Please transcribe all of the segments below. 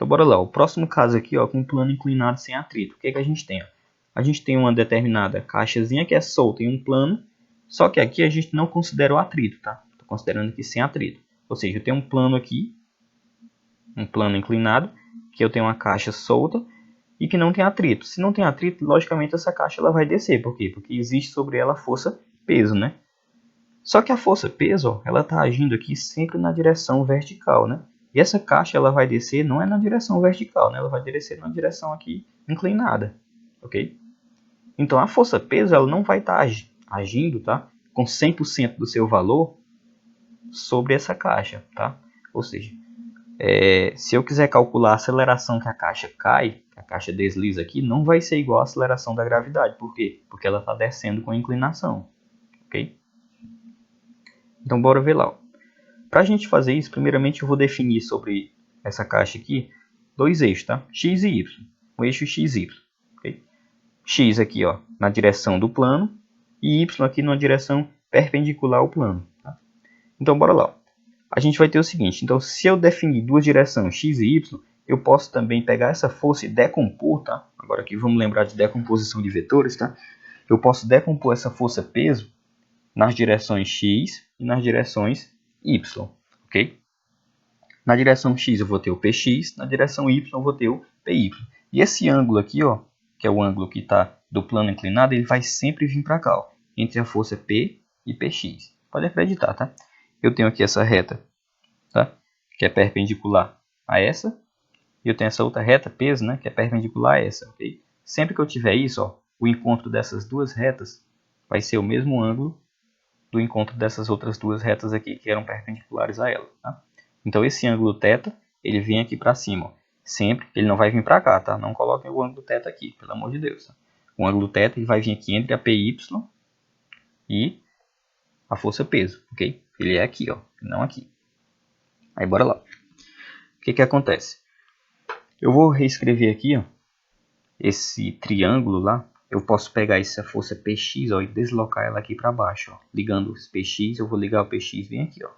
Então bora lá, o próximo caso aqui, ó, com um plano inclinado sem atrito. O que é que a gente tem? Ó? A gente tem uma determinada caixazinha que é solta em um plano, só que aqui a gente não considera o atrito, tá? Estou considerando aqui sem atrito. Ou seja, eu tenho um plano aqui, um plano inclinado, que eu tenho uma caixa solta e que não tem atrito. Se não tem atrito, logicamente essa caixa ela vai descer. Por quê? Porque existe sobre ela a força peso, né? Só que a força peso, ó, ela está agindo aqui sempre na direção vertical, né? E essa caixa ela vai descer não é na direção vertical, né? Ela vai descer na direção aqui inclinada, ok? Então a força peso ela não vai estar agindo, tá? Com 100% do seu valor sobre essa caixa, tá? Ou seja, se eu quiser calcular a aceleração que a caixa cai, que a caixa desliza aqui, não vai ser igual à aceleração da gravidade. Por quê? Porque ela está descendo com inclinação, ok? Então bora ver lá. Para a gente fazer isso, primeiramente eu vou definir sobre essa caixa aqui dois eixos, tá? X e Y. O eixo x e y. Okay? X aqui, ó, na direção do plano e Y aqui na direção perpendicular ao plano. Tá? Então bora lá. A gente vai ter o seguinte. Então se eu definir duas direções x e y, eu posso também pegar essa força e decompor, tá? Agora aqui vamos lembrar de decomposição de vetores, tá? Eu posso decompor essa força peso nas direções x e nas direções y, ok? Na direção x eu vou ter o px, na direção y eu vou ter o py. E esse ângulo aqui, ó, que é o ângulo que está do plano inclinado, ele vai sempre vir para cá, ó, entre a força P e Px. Pode acreditar, tá? Eu tenho aqui essa reta, tá? Que é perpendicular a essa. E eu tenho essa outra reta, peso, né? Que é perpendicular a essa, ok? Sempre que eu tiver isso, ó, o encontro dessas duas retas vai ser o mesmo ângulo do encontro dessas outras duas retas aqui que eram perpendiculares a ela, tá? Então esse ângulo θ, ele vem aqui para cima, ó. Sempre, ele não vai vir para cá, tá? Não coloquem o ângulo θ aqui, pelo amor de Deus. Tá? O ângulo θ ele vai vir aqui entre a PY e a força peso, ok? Ele é aqui, ó, não aqui. Aí bora lá. O que que acontece? Eu vou reescrever aqui, ó, esse triângulo lá. Eu posso pegar essa força Px, ó, e deslocar ela aqui para baixo, ó. Ligando os Px, eu vou ligar o Px bem aqui, ó.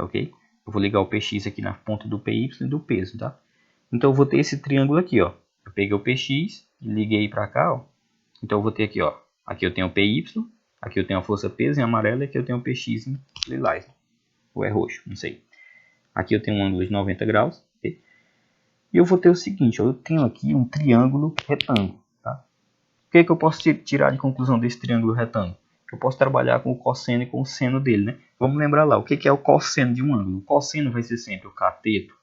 Ok? Eu vou ligar o Px aqui na ponta do Py e do peso, tá? Então eu vou ter esse triângulo aqui, ó. Eu peguei o Px e liguei para cá, ó. Então eu vou ter aqui, ó. Aqui eu tenho o Py, aqui eu tenho a força peso em amarelo e aqui eu tenho o Px em lilás. Ou é roxo, não sei. Aqui eu tenho um ângulo de 90 graus. Okay? E eu vou ter o seguinte, ó. Eu tenho aqui um triângulo retângulo, tá? O que é que eu posso tirar de conclusão desse triângulo retângulo? Eu posso trabalhar com o cosseno e com o seno dele, né? Vamos lembrar lá, o que é o cosseno de um ângulo? O cosseno vai ser sempre o cateto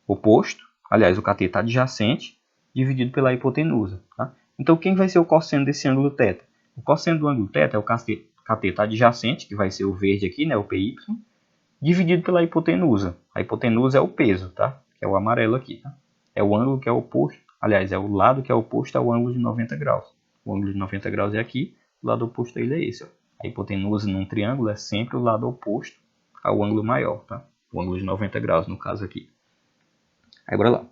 oposto, aliás, o cateto adjacente, dividido pela hipotenusa. Tá? Então, quem vai ser o cosseno desse ângulo θ? O cosseno do ângulo θ é o cateto adjacente, que vai ser o verde aqui, né, o PY, dividido pela hipotenusa. A hipotenusa é o peso, tá? Que é o amarelo aqui. Tá? É o ângulo que é oposto, aliás, é o lado que é oposto ao ângulo de 90 graus. O ângulo de 90 graus é aqui, o lado oposto a ele é esse. Ó. A hipotenusa num triângulo é sempre o lado oposto ao ângulo maior, tá? O ângulo de 90 graus, no caso aqui. Aí, bora lá.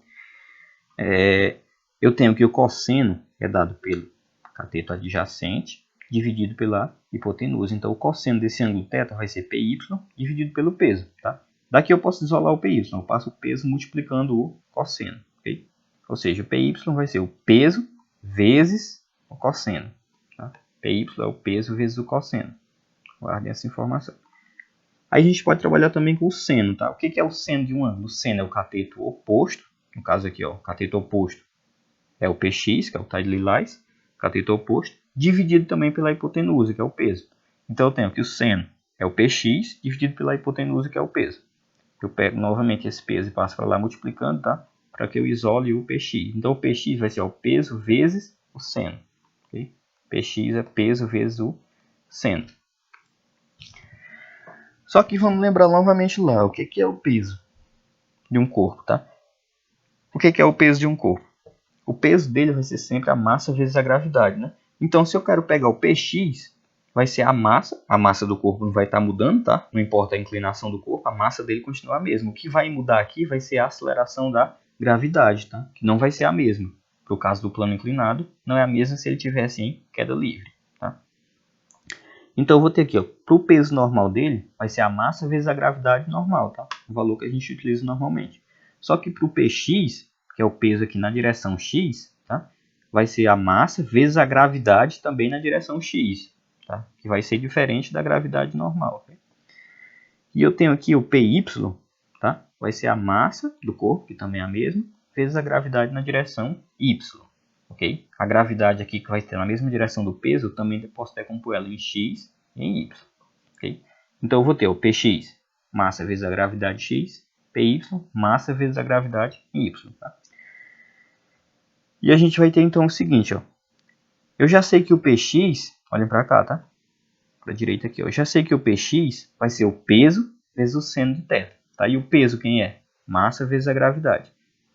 Eu tenho que o cosseno é dado pelo cateto adjacente dividido pela hipotenusa. Então, o cosseno desse ângulo θ vai ser PY dividido pelo peso, tá? Daqui eu posso isolar o PY. Eu passo o peso multiplicando o cosseno, ok? Ou seja, o PY vai ser o peso vezes o cosseno. Tá? PY é o peso vezes o cosseno. Guardem essa informação. Aí a gente pode trabalhar também com o seno, tá? O que é o seno de um ângulo? O seno é o cateto oposto. No caso aqui, ó, o cateto oposto é o Px, que é o tal de lilás, cateto oposto, dividido também pela hipotenusa, que é o peso. Então eu tenho que o seno é o Px dividido pela hipotenusa, que é o peso. Eu pego novamente esse peso e passo para lá multiplicando, tá? Para que eu isole o Px. Então o Px vai ser o peso vezes o seno. Okay? Px é peso vezes o seno. Só que vamos lembrar novamente lá, o que é o peso de um corpo, tá? O que é o peso de um corpo? O peso dele vai ser sempre a massa vezes a gravidade, né? Então, se eu quero pegar o Px, vai ser a massa do corpo não vai estar mudando, tá? Não importa a inclinação do corpo, a massa dele continua a mesma. O que vai mudar aqui vai ser a aceleração da gravidade, tá? Que não vai ser a mesma. Para o caso do plano inclinado, não é a mesma se ele tivesse em queda livre, tá? Então, eu vou ter aqui, para o peso normal dele, vai ser a massa vezes a gravidade normal, tá? O valor que a gente utiliza normalmente. Só que para o Px, que é o peso aqui na direção x, tá? Vai ser a massa vezes a gravidade também na direção x, tá? Que vai ser diferente da gravidade normal. Okay? E eu tenho aqui o Py, tá? Vai ser a massa do corpo, que também é a mesma, vezes a gravidade na direção y. Okay? A gravidade aqui que vai ter na mesma direção do peso, eu também posso decompor ela em x e em y. Okay? Então eu vou ter o Px, massa vezes a gravidade x, Py, massa vezes a gravidade em y. Tá? E a gente vai ter então o seguinte, ó. Eu já sei que o Px, olhem para cá, tá? Para a direita aqui, ó. Eu já sei que o Px vai ser o peso vezes o seno de θ. Tá? E o peso quem é? Massa vezes a gravidade.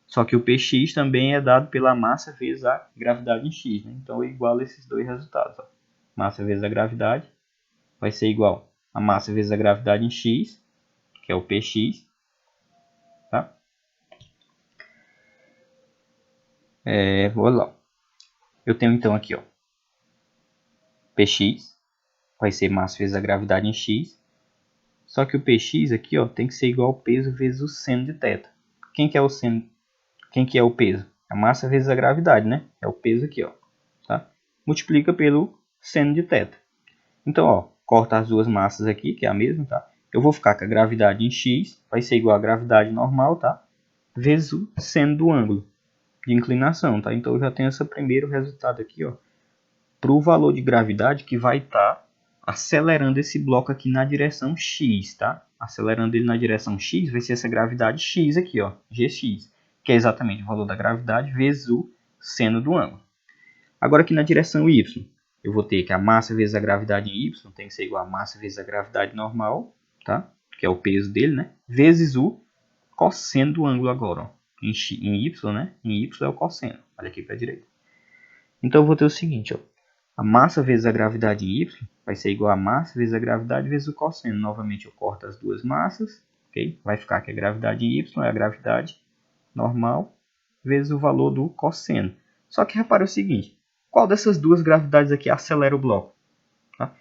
Só que o Px também é dado pela massa vezes a gravidade em x. Né? Então eu igualo esses dois resultados. Ó. Massa vezes a gravidade vai ser igual a massa vezes a gravidade em x, que é o Px. Tá? Vou lá. Eu tenho então aqui, ó, Px vai ser massa vezes a gravidade em x. Só que o Px aqui, ó, tem que ser igual ao peso vezes o seno de θ. Quem que é o seno? Quem que é o peso? A massa vezes a gravidade, né? É o peso aqui, ó. Tá? Multiplica pelo seno de θ. Então, ó, corta as duas massas aqui, que é a mesma, tá? Eu vou ficar com a gravidade em x, vai ser igual a gravidade normal, tá? Vezes o seno do ângulo de inclinação, tá? Então, eu já tenho esse primeiro resultado aqui, ó, para o valor de gravidade que vai estar acelerando esse bloco aqui na direção x, tá? Acelerando ele na direção x, vai ser essa gravidade x aqui, ó, gx, que é exatamente o valor da gravidade vezes o seno do ângulo. Agora aqui na direção y, eu vou ter que a massa vezes a gravidade em y tem que ser igual a massa vezes a gravidade normal, tá? Que é o peso dele, né? Vezes o cosseno do ângulo agora, ó. Em y, né? Em y é o cosseno. Olha aqui para a direita. Então eu vou ter o seguinte, ó. A massa vezes a gravidade em y vai ser igual a massa vezes a gravidade vezes o cosseno. Novamente eu corto as duas massas, ok? Vai ficar que a gravidade em y é a gravidade normal vezes o valor do cosseno. Só que repare o seguinte, qual dessas duas gravidades aqui acelera o bloco? Tá?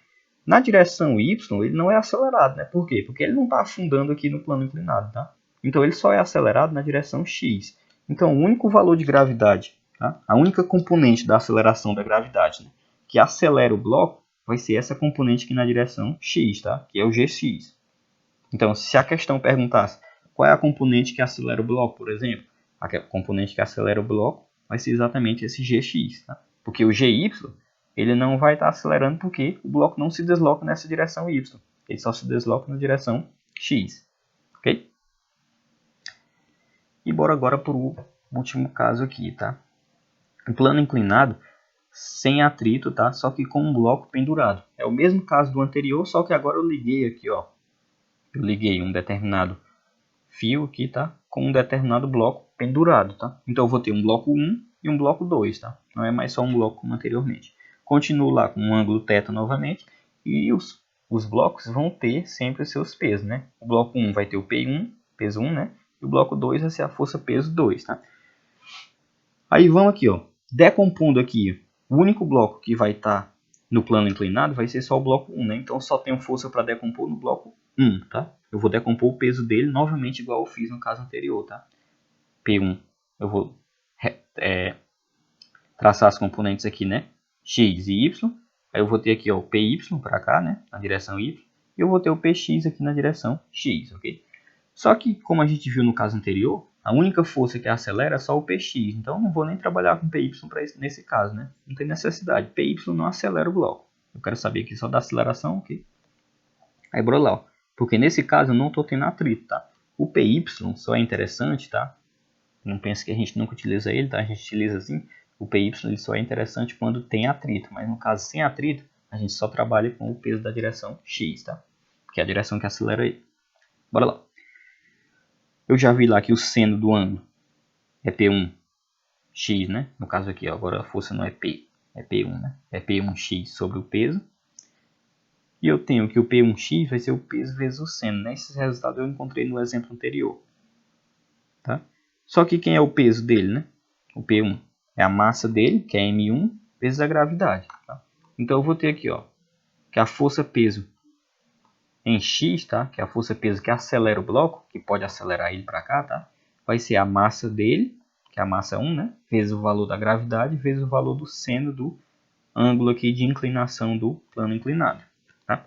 Na direção y ele não é acelerado, né? Por quê? Porque ele não está afundando aqui no plano inclinado, tá? Então ele só é acelerado na direção x. Então o único valor de gravidade, tá? A única componente da aceleração da gravidade, né, que acelera o bloco vai ser essa componente aqui na direção x, tá? Que é o gx. Então se a questão perguntasse qual é a componente que acelera o bloco, por exemplo, a componente que acelera o bloco vai ser exatamente esse gx, tá? Porque o gy ele não vai estar acelerando porque o bloco não se desloca nessa direção y. Ele só se desloca na direção x. Ok? E bora agora para o último caso aqui, tá? Um plano inclinado sem atrito, tá? Só que com um bloco pendurado. É o mesmo caso do anterior, só que agora eu liguei aqui, ó. Eu liguei um determinado fio aqui, tá? Com um determinado bloco pendurado, tá? Então eu vou ter um bloco 1 e um bloco 2, tá? Não é mais só um bloco como anteriormente. Continuo lá com um ângulo θ novamente e os blocos vão ter sempre os seus pesos, né? O bloco 1 vai ter o P1, peso 1, né? E o bloco 2 vai ser a força peso 2, tá? Aí vamos aqui, ó. Decompondo aqui, o único bloco que vai estar no plano inclinado vai ser só o bloco 1, né? Então só tenho força para decompor no bloco 1, tá? Eu vou decompor o peso dele novamente igual eu fiz no caso anterior, tá? P1, eu vou traçar as componentes aqui, né? X e Y. Aí eu vou ter aqui, ó, o PY para cá, né? Na direção Y. E eu vou ter o PX aqui na direção X, ok? Só que, como a gente viu no caso anterior, a única força que acelera é só o PX. Então, eu não vou nem trabalhar com PY nesse caso, né? Não tem necessidade. PY não acelera o bloco. Eu quero saber aqui só da aceleração, ok? Aí, bora lá, ó. Porque nesse caso eu não estou tendo atrito, tá? O PY só é interessante, tá? Não pense que a gente nunca utiliza ele, tá? A gente utiliza assim. O PY ele só é interessante quando tem atrito. Mas no caso sem atrito, a gente só trabalha com o peso da direção X, tá? Que é a direção que acelera ele. Bora lá. Eu já vi lá que o seno do ângulo é P1x, né? No caso aqui, ó, agora a força não é P, é P1, né? É P1x sobre o peso. E eu tenho que o P1x vai ser o peso vezes o seno, né? Esse resultado eu encontrei no exemplo anterior. Tá? Só que quem é o peso dele, né? O P1 é a massa dele, que é M1, vezes a gravidade. Tá? Então eu vou ter aqui, ó, que a força-peso em x, tá? Que é a força-peso que acelera o bloco, que pode acelerar ele para cá, tá? vai ser a massa dele, que é a massa 1, né? Vezes o valor da gravidade, vezes o valor do seno do ângulo aqui de inclinação do plano inclinado. Tá?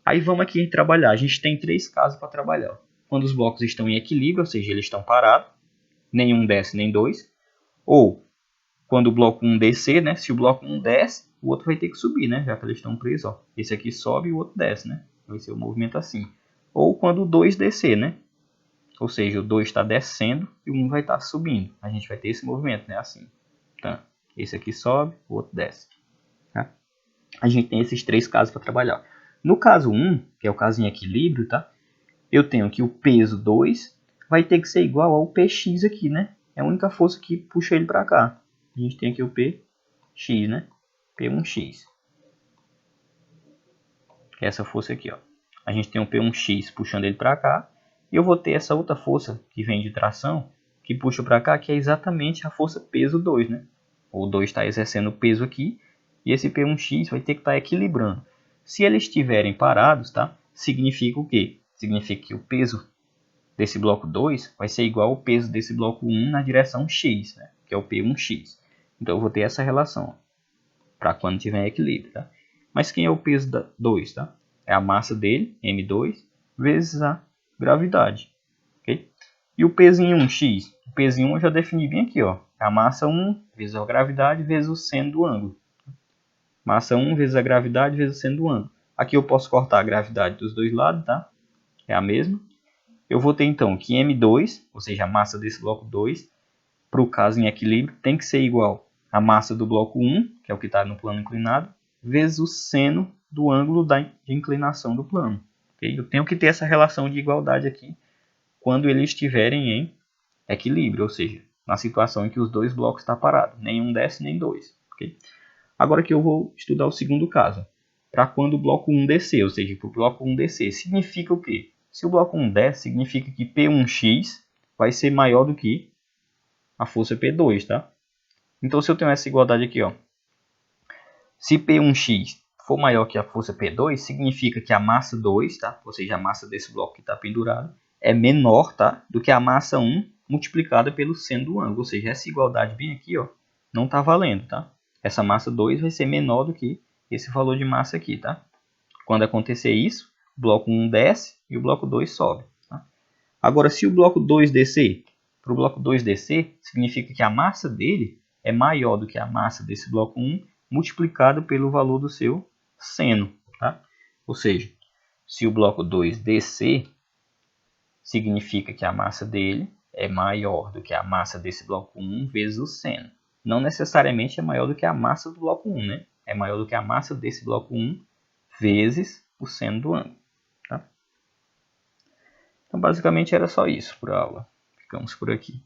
Aí vamos aqui trabalhar. A gente tem 3 casos para trabalhar. Quando os blocos estão em equilíbrio, ou seja, eles estão parados, nenhum desce nem dois. Ou quando o bloco 1 descer, né? Se o bloco 1 desce, o outro vai ter que subir, né? Já que eles estão presos, ó. Esse aqui sobe e o outro desce, né? Vai ser o movimento assim. Ou quando o 2 descer, né? Ou seja, o 2 está descendo e o 1 vai estar subindo. A gente vai ter esse movimento, né? Assim. Então, esse aqui sobe, o outro desce. Tá? A gente tem esses 3 casos para trabalhar. No caso 1, que é o caso em equilíbrio, tá? Eu tenho que o peso 2 vai ter que ser igual ao px aqui, né? É a única força que puxa ele para cá. A gente tem aqui o px, né? P1x. Que é essa força aqui, ó. A gente tem um P1x puxando ele para cá. E eu vou ter essa outra força que vem de tração, que puxa para cá, que é exatamente a força peso 2, né? O 2 está exercendo o peso aqui. E esse P1x vai ter que estar equilibrando. Se eles estiverem parados, tá? Significa o quê? Significa que o peso desse bloco 2 vai ser igual ao peso desse bloco 1 na direção x, né? Que é o P1x. Então eu vou ter essa relação para quando tiver equilíbrio, tá? Mas quem é o peso da 2, tá? É a massa dele, m2, vezes a gravidade, ok? E o peso em 1x? O peso em 1 eu já defini bem aqui, ó. É a massa 1 vezes a gravidade vezes o seno do ângulo. Massa 1 vezes a gravidade vezes o seno do ângulo. Aqui eu posso cortar a gravidade dos dois lados, tá? É a mesma. Eu vou ter então que m2, ou seja, a massa desse bloco 2, para o caso em equilíbrio, tem que ser igual à massa do bloco 1, que é o que está no plano inclinado, vezes o seno do ângulo de inclinação do plano. Okay? Eu tenho que ter essa relação de igualdade aqui quando eles estiverem em equilíbrio, ou seja, na situação em que os dois blocos estão parados, nenhum desce nem dois. Okay? Agora que eu vou estudar o segundo caso, para quando o bloco 1 descer, ou seja, para o bloco 1 descer, significa o quê? Se o bloco 1 desce, significa que P1x vai ser maior do que a força P2, tá? Então, se eu tenho essa igualdade aqui, ó, se P1x for maior que a força P2, significa que a massa 2, tá? Ou seja, a massa desse bloco que está pendurado, é menor, tá? Do que a massa 1 multiplicada pelo seno do ângulo. Ou seja, essa igualdade bem aqui, ó, não está valendo, tá? Essa massa 2 vai ser menor do que esse valor de massa aqui, tá? Quando acontecer isso, o bloco 1 desce e o bloco 2 sobe. Tá? Agora, se o bloco 2 descer, para o bloco 2 descer, significa que a massa dele é maior do que a massa desse bloco 1 multiplicado pelo valor do seu seno. Tá? Ou seja, se o bloco 2 descer, significa que a massa dele é maior do que a massa desse bloco 1 vezes o seno. Não necessariamente é maior do que a massa do bloco 1, né? É maior do que a massa desse bloco 1 vezes o seno do ângulo. Tá? Então, basicamente, era só isso por aula. Ficamos por aqui.